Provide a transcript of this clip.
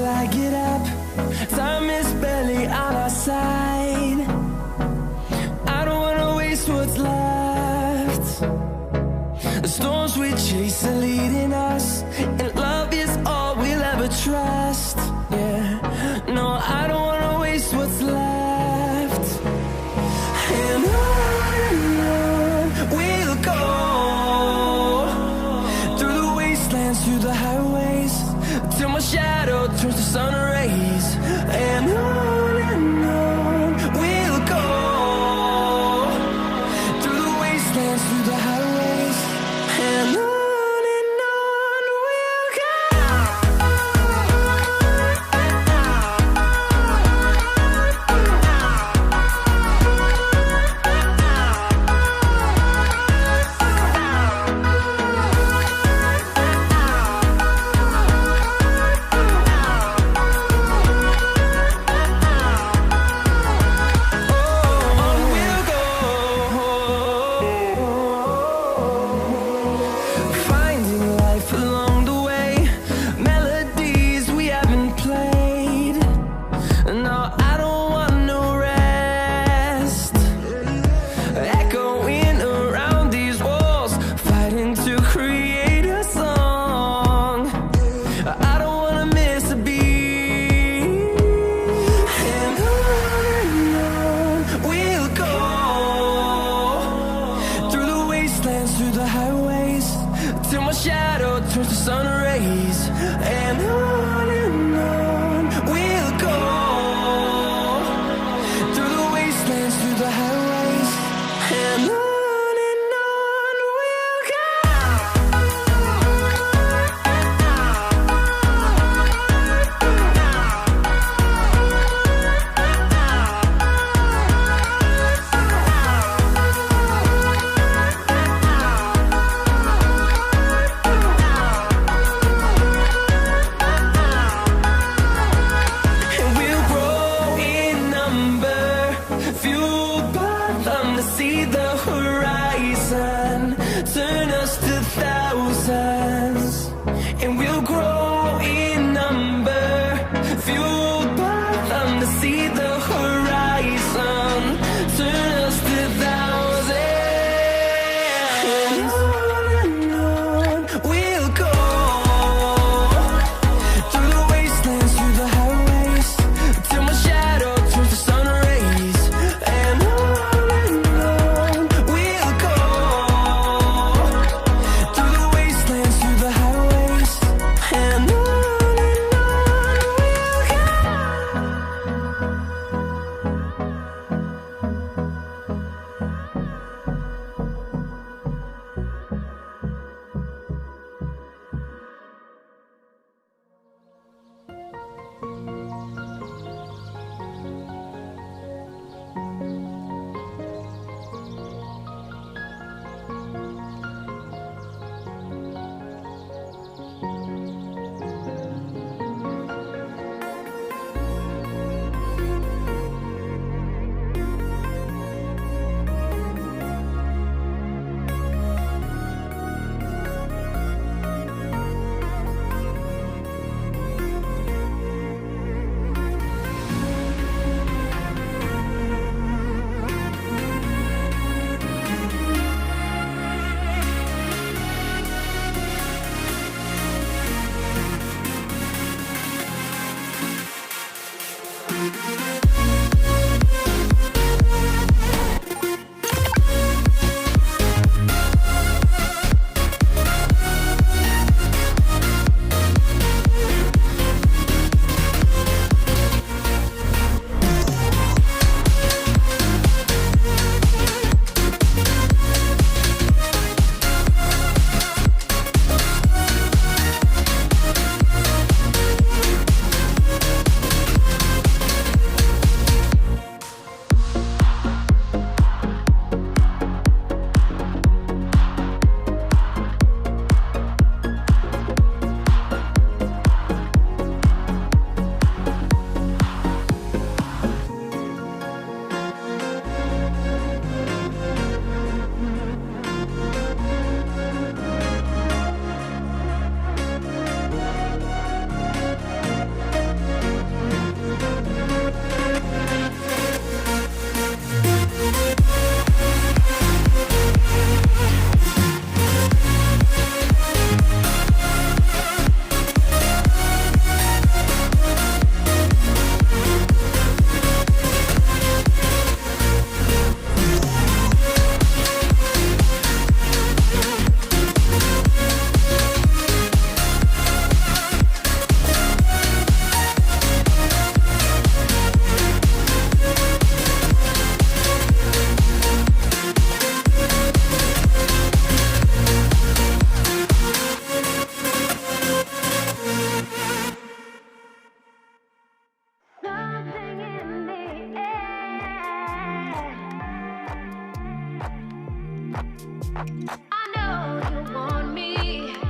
I get up. Time is barely on our side. I don't wanna waste what's left. The storms we chase are leading us, and love is all we'll ever trust. Yeah, no, I don't wanna waste what's left. And on we'll go, through the wastelands, through the highways, till my shadow turns to sun rays. And on we'll go, through the wastelands, through the highways, and on we'll go. Through the highways, till my shadow turns to sun rays. And on we'll go, through the wastelands, through the highways, and on we'll go. Fueled by them to see the horizon, turn us to thousands, and we'll grow in number. Fueled by them to see the horizon, turn us to thousands. And on we'll go, through the wastelands, through the highways, till my shadow turns to sun rays. And on we'll go, through the wastelands, through the highways, and I know you want me.